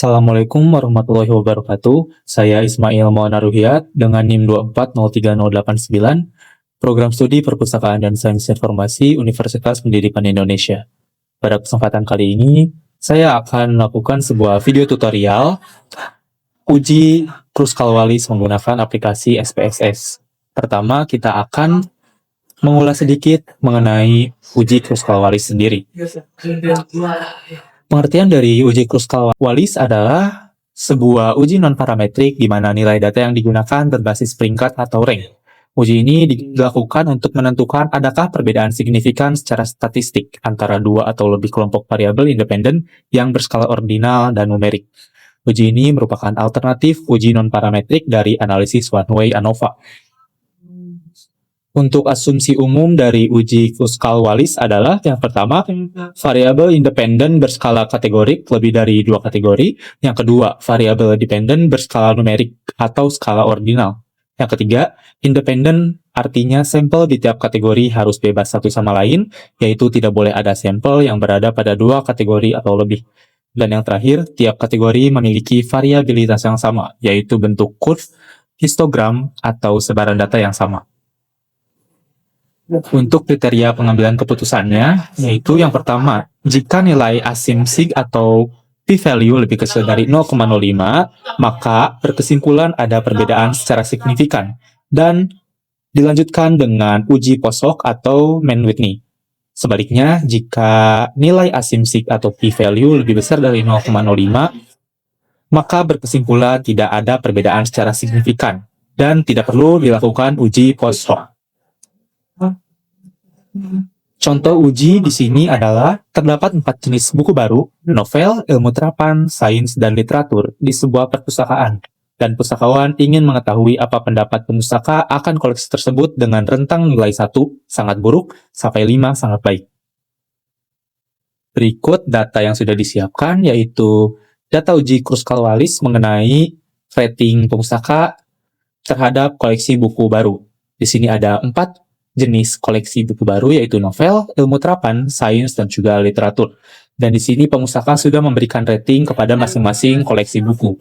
Assalamualaikum warahmatullahi wabarakatuh. Saya Ismail Maulana Ruhyat dengan NIM 2403089, Program Studi Perpustakaan dan Sains Informasi Universitas Pendidikan Indonesia. Pada kesempatan kali ini, saya akan melakukan sebuah video tutorial uji Kruskal-Wallis menggunakan aplikasi SPSS. Pertama, kita akan mengulas sedikit mengenai uji Kruskal-Wallis sendiri. Pengertian dari uji Kruskal-Wallis adalah sebuah uji non-parametrik di mana nilai data yang digunakan berbasis peringkat atau rank. Uji ini dilakukan untuk menentukan adakah perbedaan signifikan secara statistik antara dua atau lebih kelompok variabel independen yang berskala ordinal dan numerik. Uji ini merupakan alternatif uji non-parametrik dari analisis one-way ANOVA. Untuk asumsi umum dari uji Kruskal-Wallis adalah yang pertama, variabel independen berskala kategorik lebih dari dua kategori. Yang kedua, variabel dependen berskala numerik atau skala ordinal. Yang ketiga, independen artinya sampel di tiap kategori harus bebas satu sama lain, yaitu tidak boleh ada sampel yang berada pada dua kategori atau lebih. Dan yang terakhir, tiap kategori memiliki variabilitas yang sama, yaitu bentuk curve, histogram, atau sebaran data yang sama. Untuk kriteria pengambilan keputusannya, yaitu yang pertama, jika nilai asumsi atau p-value lebih kecil dari 0,05, maka berkesimpulan ada perbedaan secara signifikan, dan dilanjutkan dengan uji Poisson atau Mann-Whitney. Sebaliknya, jika nilai asumsi atau p-value lebih besar dari 0,05, maka berkesimpulan tidak ada perbedaan secara signifikan, dan tidak perlu dilakukan uji Poisson. Contoh uji di sini adalah terdapat 4 jenis buku baru, novel, ilmu terapan, sains, dan literatur di sebuah perpustakaan. Dan pustakawan ingin mengetahui apa pendapat pustaka akan koleksi tersebut dengan rentang nilai 1 sangat buruk sampai 5 sangat baik. Berikut data yang sudah disiapkan, yaitu data uji Kruskal-Wallis mengenai rating pustaka terhadap koleksi buku baru. Di sini ada 4 jenis koleksi buku baru, yaitu novel, ilmu terapan, sains, dan juga literatur. Dan di sini pemustaka sudah memberikan rating kepada masing-masing koleksi buku.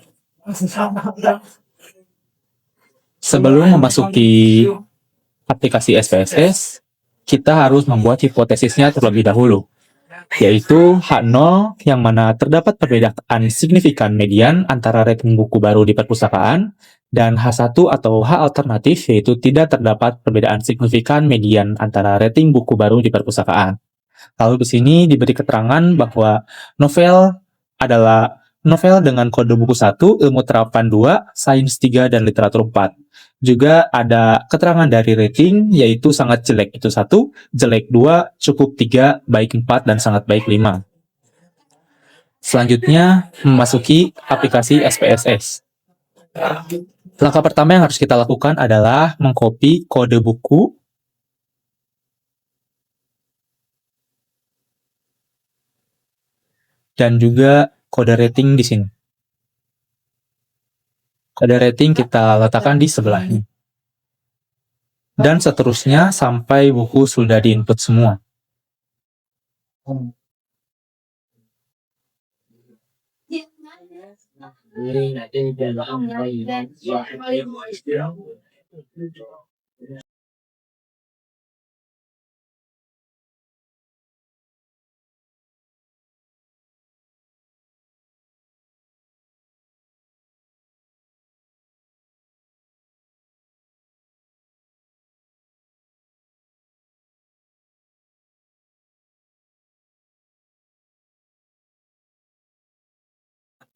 Sebelum memasuki aplikasi SPSS, kita harus membuat hipotesisnya terlebih dahulu, yaitu H0 yang mana terdapat perbedaan signifikan median antara rating buku baru di perpustakaan, dan H1 atau H alternatif, yaitu tidak terdapat perbedaan signifikan median antara rating buku baru di perpustakaan. Lalu di sini diberi keterangan bahwa novel adalah novel dengan kode buku 1, ilmu terapan 2, sains 3, dan literatur 4. Juga ada keterangan dari rating, yaitu sangat jelek itu 1, jelek 2, cukup 3, baik 4, dan sangat baik 5. Selanjutnya, memasuki aplikasi SPSS. Langkah pertama yang harus kita lakukan adalah mengcopy kode buku dan juga kode rating di sini. Kode rating kita letakkan di sebelahnya. Dan seterusnya sampai buku sudah diinput semua.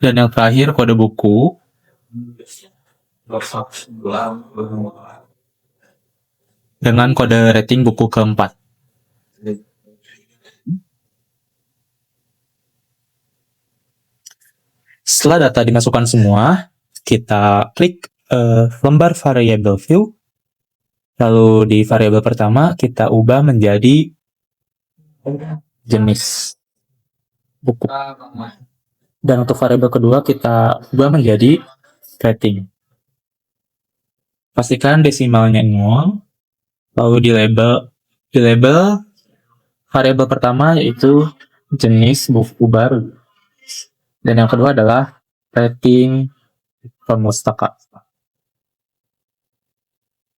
Dan yang terakhir kode buku dengan kode rating buku keempat. Setelah data dimasukkan semua, kita klik lembar variable view. Lalu di variabel pertama kita ubah menjadi jenis buku. Dan untuk variabel kedua kita ubah menjadi rating. Pastikan desimalnya 0. Lalu di label variabel pertama yaitu jenis buku baru. Dan yang kedua adalah rating pemustaka.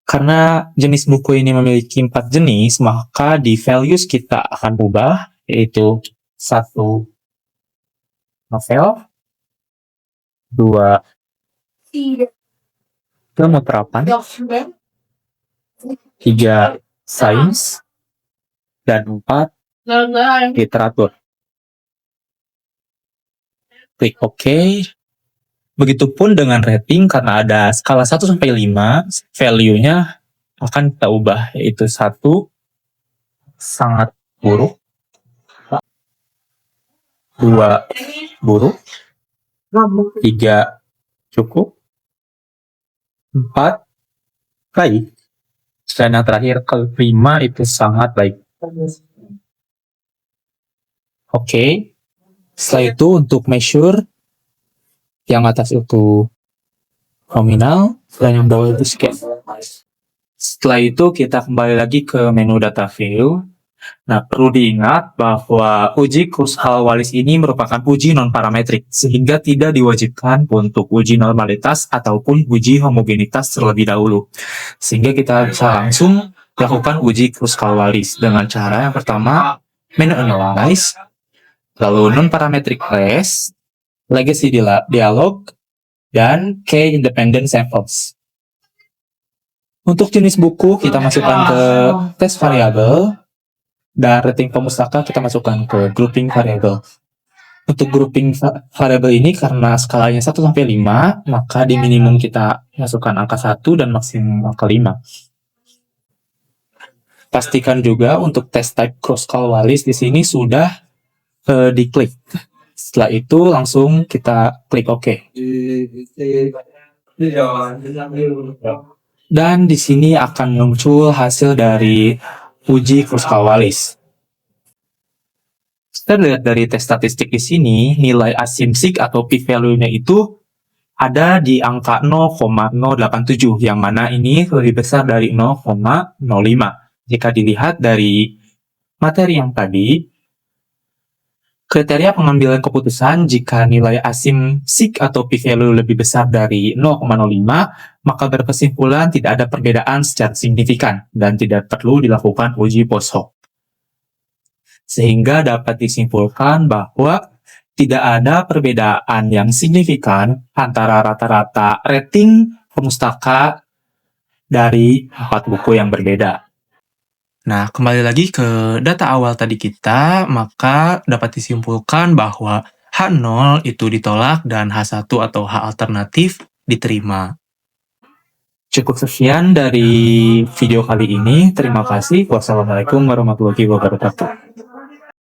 Karena jenis buku ini memiliki 4 jenis, maka di values kita akan ubah, yaitu 1 novel, 2 ilmu terapan, 3 sains, dan 4 literatur. Klik OK. Begitupun dengan rating, karena ada skala 1 sampai 5, value-nya akan kita ubah, yaitu 1 sangat buruk, 2 buruk, 3 cukup, 4 baik, dan yang terakhir kelima itu sangat baik. Oke. Setelah itu untuk measure, yang atas itu nominal, dan yang bawah itu scan. Setelah itu kita kembali lagi ke menu data view. Nah, perlu diingat bahwa uji Kruskal-Wallis ini merupakan uji non-parametrik, sehingga tidak diwajibkan untuk uji normalitas ataupun uji homogenitas terlebih dahulu. Sehingga kita bisa langsung lakukan uji Kruskal-Wallis dengan cara yang pertama, menu analyze, lalu non-parametric class, legacy dialog, dan key independent samples. Untuk jenis buku kita masukkan ke test variable, dan rating pemustaka kita masukkan ke grouping variable. Untuk grouping variable ini karena skalanya 1 sampai 5, maka di minimum kita masukkan angka 1 dan maksimum angka 5. Pastikan juga untuk test type Kruskal-Wallis di sini sudah diklik. Setelah itu langsung kita klik OK. Dan di sini akan muncul hasil dari uji Kruskal-Wallis. Kita lihat dari tes statistik di sini, nilai asimsik atau p-value-nya itu ada di angka 0,087, yang mana ini lebih besar dari 0,05. Jika dilihat dari materi yang tadi, kriteria pengambilan keputusan jika nilai asimsik atau p-value lebih besar dari 0,05, maka berkesimpulan tidak ada perbedaan secara signifikan dan tidak perlu dilakukan uji post hoc. Sehingga dapat disimpulkan bahwa tidak ada perbedaan yang signifikan antara rata-rata rating pemustaka dari 4 buku yang berbeda. Nah, kembali lagi ke data awal tadi kita, maka dapat disimpulkan bahwa H0 itu ditolak dan H1 atau H alternatif diterima. Cukup sekian dari video kali ini. Terima kasih. Wassalamualaikum warahmatullahi wabarakatuh.